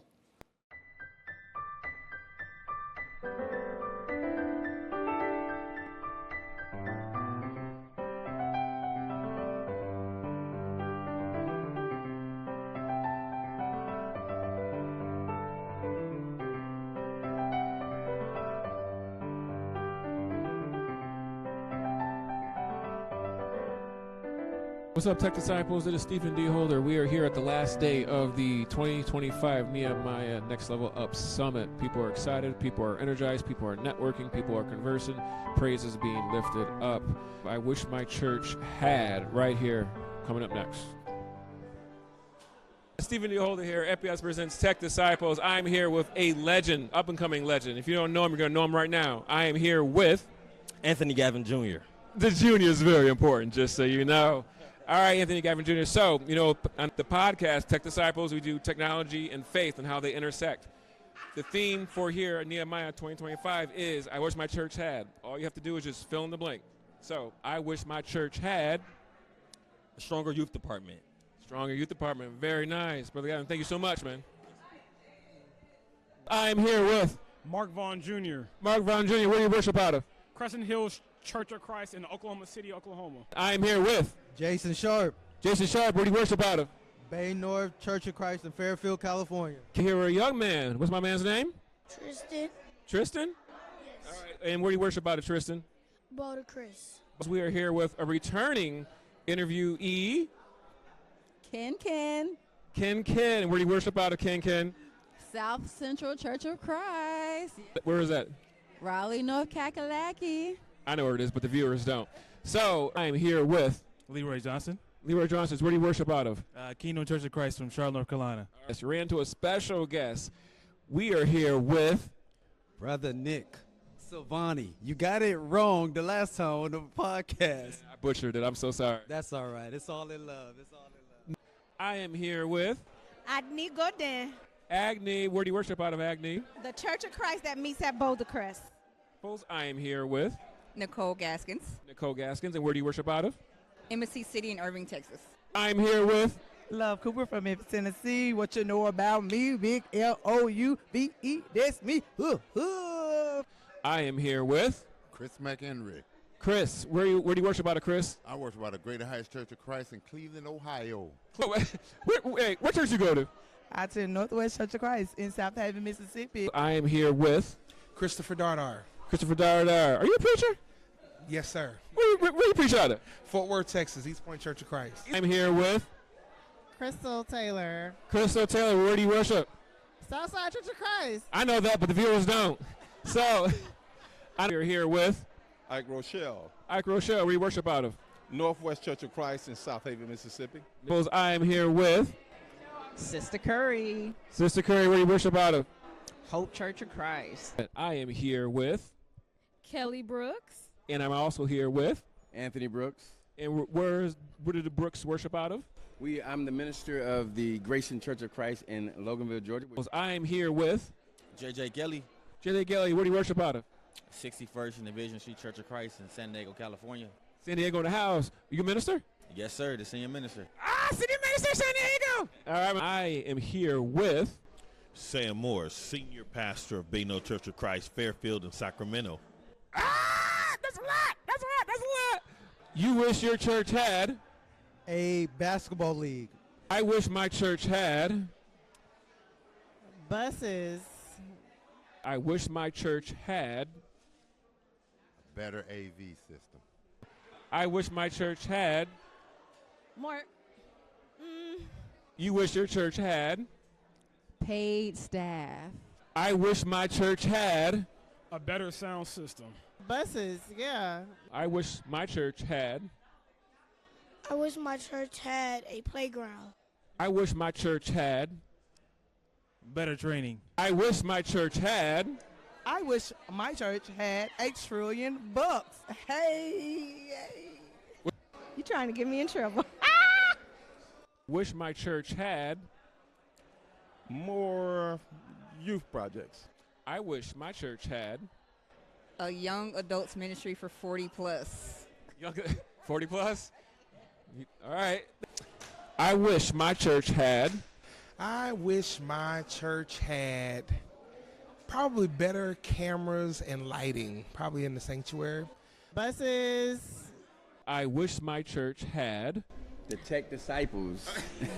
What's up, Tech Disciples? It is Stephen D. Holder. We are here at the last day of the 2025 Nehemiah Next Level Up Summit. People are excited. People are energized. People are networking. People are conversing. Praise is being lifted up. I wish my church had right here coming up next. Stephen D. Holder here. ePIOZ presents Tech Disciples. I'm here with a legend, up-and-coming legend. If you don't know him, you're going to know him right now. I am here with Anthony Gavin Jr. The junior is very important, just so you know. All right, Anthony Gavin Jr. So, on the podcast, Tech Disciples, we do technology and faith and how they intersect. The theme for here at Nehemiah 2025 is, I wish my church had. All you have to do is just fill in the blank. So, I wish my church had Stronger youth department. Stronger Youth Department. Very nice. Brother Gavin, thank you so much, man. I'm here with Mark Vaughn Jr. Mark Vaughn Jr. Where do you worship out of? Crescent Hills Church of Christ in Oklahoma City, Oklahoma. I'm here with Jason Sharp, Jason Sharp. Where do you worship out of? Bay North Church of Christ in Fairfield, California. Here we're a young man. What's my man's name? Tristan. Tristan? Yes. All right. And where do you worship out of, Tristan? Boulder Chris. We are here with a returning interviewee, Ken. Ken. Where do you worship out of, Ken? South Central Church of Christ. Where is that? Raleigh, North Kakalaki. I know where it is, but the viewers don't. So I'm here with Leroy Johnson. Leroy Johnson. Where do you worship out of? Kingdom Church of Christ from Charlotte, North Carolina. Yes, ran to a special guest. We are here with Brother Nick Silvani. You got it wrong the last time on the podcast. I butchered it. I'm so sorry. That's all right. It's all in love. It's all in love. I am here with Agni Godin, Agni. Where do you worship out of, Agni? the Church of Christ that meets at Boulder Crest. I am here with Nicole Gaskins, Nicole Gaskins. And where do you worship out of? Embassy City in Irving, Texas. I'm here with Love Cooper from Memphis, Tennessee. What you know about me? Big L-O-U-V-E. That's me. I am here with Chris McHenry. Chris. Where do you worship out of, Chris? I worship at the Greater Heights Church of Christ in Cleveland, Ohio. Wait, what church you go to? I attend Northwest Church of Christ in South Haven, Mississippi. I am here with Christopher Dardar. Christopher Dardar. Are you a preacher? Yes, sir. Where you preach out of? Fort Worth, Texas, East Point Church of Christ. I'm here with Crystal Taylor. Crystal Taylor. Where do you worship? Southside Church of Christ. I know that, but the viewers don't. So I'm here with Ike Rochelle. Ike Rochelle. Where do you worship out of? Northwest Church of Christ in South Haven, Mississippi. I am here with Sister Curry. Sister Curry. Where do you worship out of? Hope Church of Christ. I am here with Kelly Brooks. And I'm also here with Anthony Brooks. And where do the Brooks worship out of? I'm the minister of the Grayson Church of Christ in Loganville, Georgia. I am here with JJ Kelly. JJ Kelly. Where do you worship out of? 61st and Division Street Church of Christ in San Diego, California. San Diego in the house. You a minister? Yes, sir. The senior minister. Senior minister, San Diego. All right. I am here with Sam Moore, senior pastor of Bay North Church of Christ, Fairfield and Sacramento. That's a lot. You wish your church had A basketball league. I wish my church had Buses. I wish my church had Better AV system. I wish my church had More. You wish your church had Paid staff. I wish my church had A better sound system. Buses, yeah. I wish my church had I wish my church had a playground. I wish my church had Better training. I wish my church had I wish my church had $1 trillion. Hey. You trying to get me in trouble. Wish my church had More youth projects. I wish my church had A young adults ministry for 40 plus. 40 plus? All right. I wish my church had I wish my church had probably better cameras and lighting, probably in the sanctuary. Buses. I wish my church had The Tech Disciples.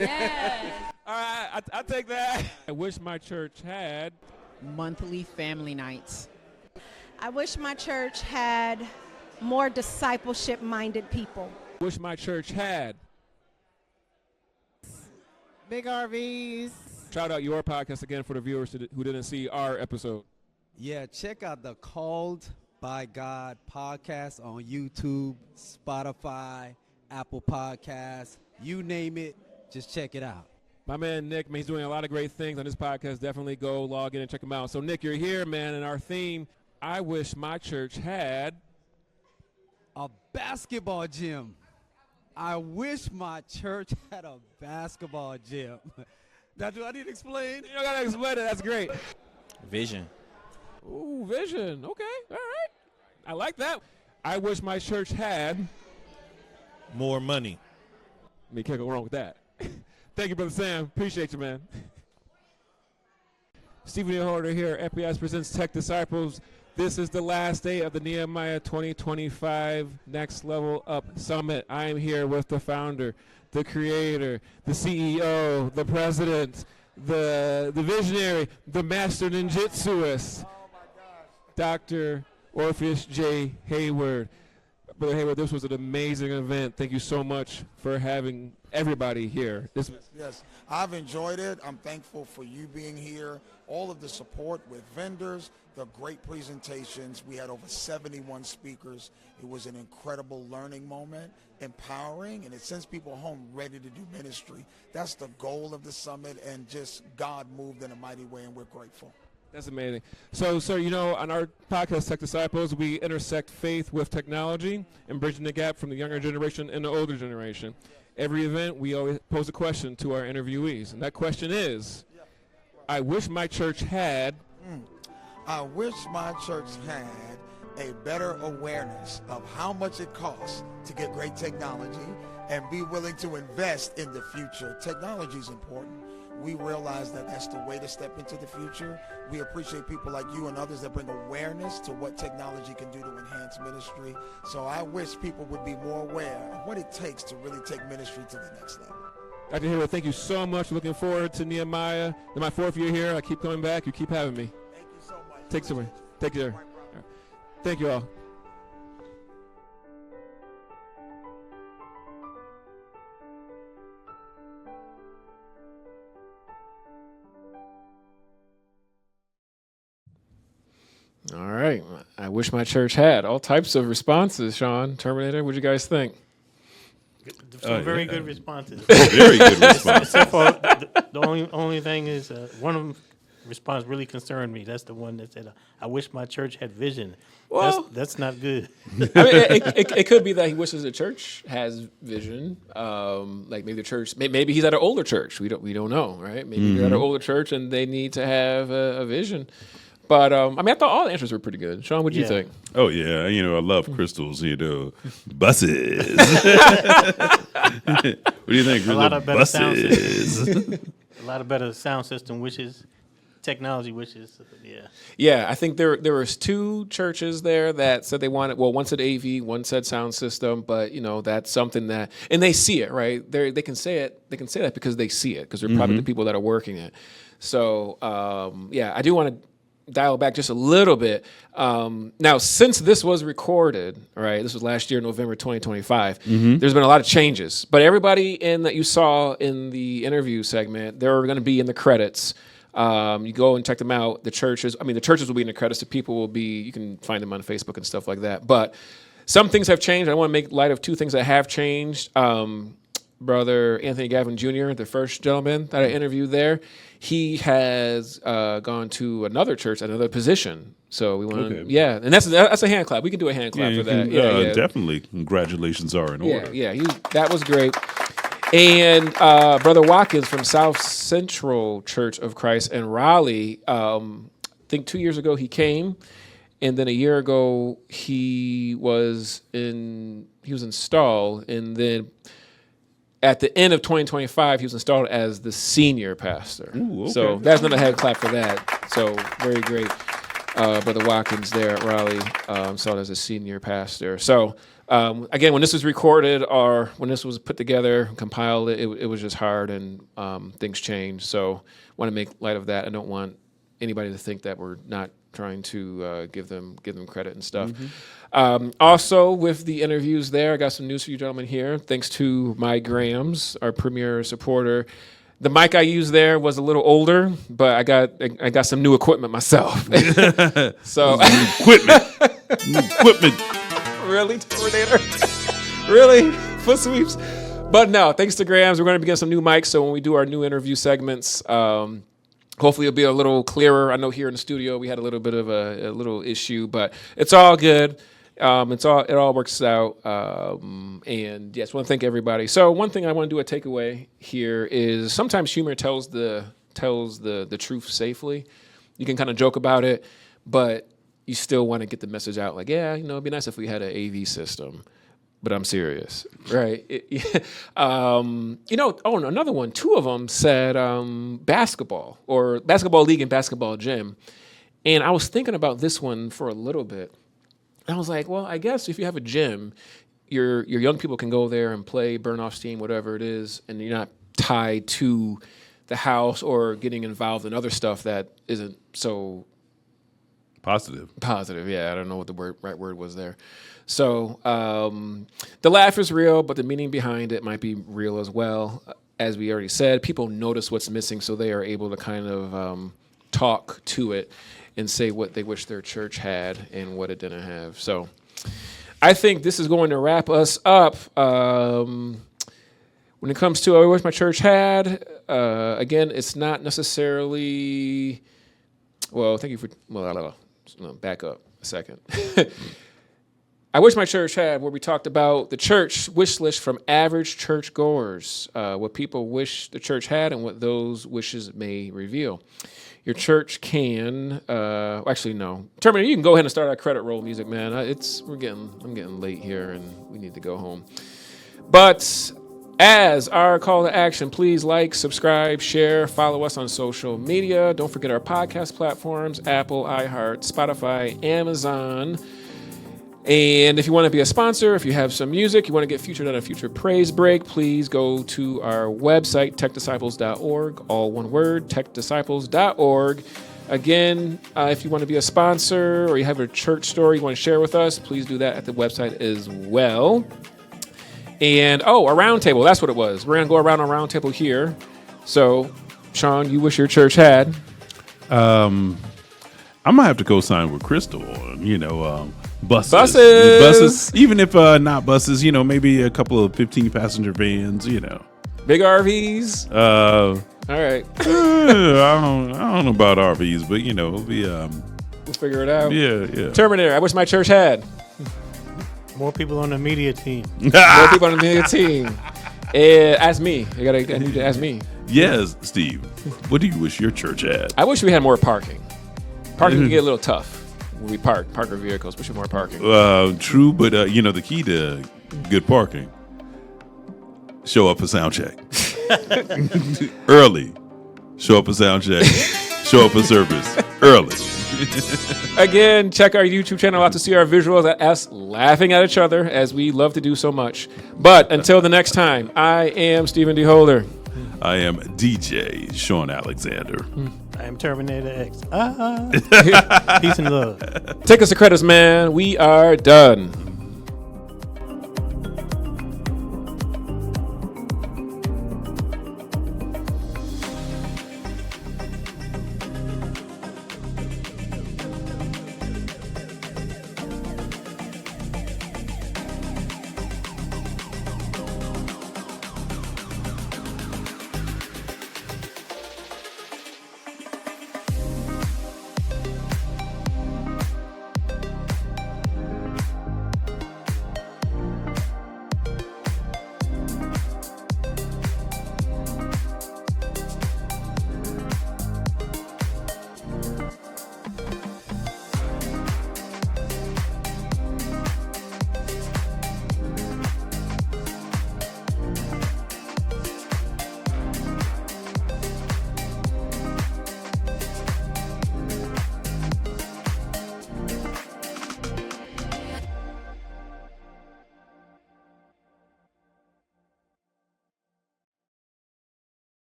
Yes. All right, I'll take that. I wish my church had Monthly family nights. I wish my church had more discipleship-minded people. Wish my church had. Big RVs. Shout out your podcast again for the viewers who didn't see our episode. Yeah, check out the Called by God podcast on YouTube, Spotify, Apple Podcasts, you name it, just check it out. My man Nick, man, he's doing a lot of great things on this podcast. Definitely go log in and check him out. So Nick, you're here, man, and our theme, I wish my church had A basketball gym. I wish my church had a basketball gym. Now, do I need to explain? You don't got to explain it. That's great. Vision. Ooh, vision. Okay, all right. I like that. I wish my church had More money. I mean, can't go wrong with that. Thank you, Brother Sam. Appreciate you, man. Stephen E. Holder here. ePIOZ presents Tech Disciples. This is the last day of the Nehemiah 2025 Next Level Up Summit. I am here with the founder, the creator, the CEO, the president, the visionary, the master ninjutsuist, Dr. Orpheus J. Hayward. Brother Hayward, this was an amazing event. Thank you so much for having everybody here. Yes, I've enjoyed it. I'm thankful for you being here, all of the support with vendors, the great presentations. We had over 71 speakers. It was an incredible learning moment, empowering, and it sends people home ready to do ministry. That's the goal of the summit, and just God moved in a mighty way, and we're grateful. That's amazing. So, you know, on our podcast, Tech Disciples, we intersect faith with technology and bridging the gap from the younger generation and the older generation. Every event, we always pose a question to our interviewees, and that question is, I wish my church had... I wish my church had a better awareness of how much it costs to get great technology and be willing to invest in the future. Technology is important. We realize that that's the way to step into the future. We appreciate people like you and others that bring awareness to what technology can do to enhance ministry. So I wish people would be more aware of what it takes to really take ministry to the next level. Dr. Hayward, thank you so much. Looking forward to Nehemiah. In my 4th year here, I keep coming back. You keep having me. Thank you so much. Take care. All right. Thank you all. All right. I wish my church had all types of responses, Shawn. Terminator, what'd you guys think? Some very good responses. Very good responses. Except for the only thing is one of them response really concerned me. That's the one that said, I wish my church had vision. Well, that's not good. I mean, it could be that he wishes the church has vision. Like maybe the church, maybe he's at an older church. We don't know, right? Maybe they're at an older church and they need to have a vision. But, I mean, I thought all the answers were pretty good. Shawn, what do you think? Oh, yeah. You know, I love Crystal's, buses. What do you think, Crystal? A lot of better sound buses. system. A lot of better sound system wishes, technology wishes. Yeah. Yeah, I think there was 2 churches there that said they wanted, well, one said AV, one said sound system, but, that's something that, and they see it, right? They can say it. They can say that because they see it, because they're probably the people that are working it. So, yeah, I do want to dial back just a little bit. Now, since this was recorded, right, this was last year, November 2025, there's been a lot of changes. But everybody that you saw in the interview segment, they're going to be in the credits. You go and check them out. The churches will be in the credits. The people will be, you can find them on Facebook and stuff like that. But some things have changed. I want to make light of 2 things that have changed. Brother Anthony Gavin Jr., the first gentleman that I interviewed there, he has gone to another church, another position. So we want to, and that's a hand clap. We can do a hand clap for that. Definitely. Congratulations are in order. That was great. And Brother Watkins from South Central Church of Christ in Raleigh, I think 2 years ago he came, and then a year ago he was installed, and then at the end of 2025, he was installed as the senior pastor. Ooh, okay. So that's another hand clap for that. So very great. Brother Watkins there at Raleigh, installed as a senior pastor. So again, when this was recorded or when this was put together, compiled, it was just hard and things changed. So want to make light of that. I don't want anybody to think that we're not trying to give them credit and stuff. Also, with the interviews there, I got some news for you gentlemen here. Thanks to my Grams, our premier supporter. The mic I used there was a little older, but I got some new equipment myself. So equipment. Really, Terminator? Really? Foot sweeps? But no, thanks to Grams, we're going to be getting some new mics. So when we do our new interview segments, hopefully it'll be a little clearer. I know here in the studio we had a little bit of a little issue, but it's all good. It all works out. And yes, I want to thank everybody. So one thing I want to do a takeaway here is sometimes humor tells the truth safely. You can kind of joke about it, but you still want to get the message out. Like, yeah, it'd be nice if we had an AV system. but I'm serious, right? Another one. 2 of them said basketball or basketball league and basketball gym. And I was thinking about this one for a little bit. And I was like, well, I guess if you have a gym, your young people can go there and play, burn off steam, whatever it is, and you're not tied to the house or getting involved in other stuff that isn't so positive. Yeah, I don't know what the right word was there. So the laugh is real, but the meaning behind it might be real as well. As we already said, people notice what's missing, so they are able to kind of talk to it and say what they wish their church had and what it didn't have. So I think this is going to wrap us up. When it comes to I wish my church had, again, it's not necessarily, well, thank you for, back up a second. I wish my church had where we talked about the church wish list from average church goers, what people wish the church had and what those wishes may reveal. Your church can, actually no. Terminator, you can go ahead and start our credit roll music, man. I'm getting late here and we need to go home. But as our call to action, please like, subscribe, share, follow us on social media. Don't forget our podcast platforms, Apple, iHeart, Spotify, Amazon. And if you want to be a sponsor, if you have some music, you want to get featured on a future praise break, please go to our website, techdisciples.org, all one word, techdisciples.org. Again, if you want to be a sponsor or you have a church story you want to share with us, please do that at the website as well. And, a roundtable, that's what it was. We're going to go around a roundtable here. So, Shawn, you wish your church had? I'm going to have to co-sign with Crystal on, buses. Even if not buses, maybe a couple of 15-passenger vans, Big RVs? All right. I don't know about RVs, but, it'll be... We'll figure it out. Yeah. Terminator, I wish my church had. More people on the media team. More people on the media team. Ask me. I need to ask me. Yes, Steve. What do you wish your church had? I wish we had more parking. Parking can get a little tough when we park our vehicles. We should more parking. True, but the key to good parking: show up for sound check early. Show up for sound check. Show up for service early. Again, check our YouTube channel out to see our visuals of us laughing at each other, as we love to do so much. But until the next time, I am Stephen D. Holder. I am DJ-Shawn Alexander. I am Terminator X. Peace and love. Take us to credits, man. We are done.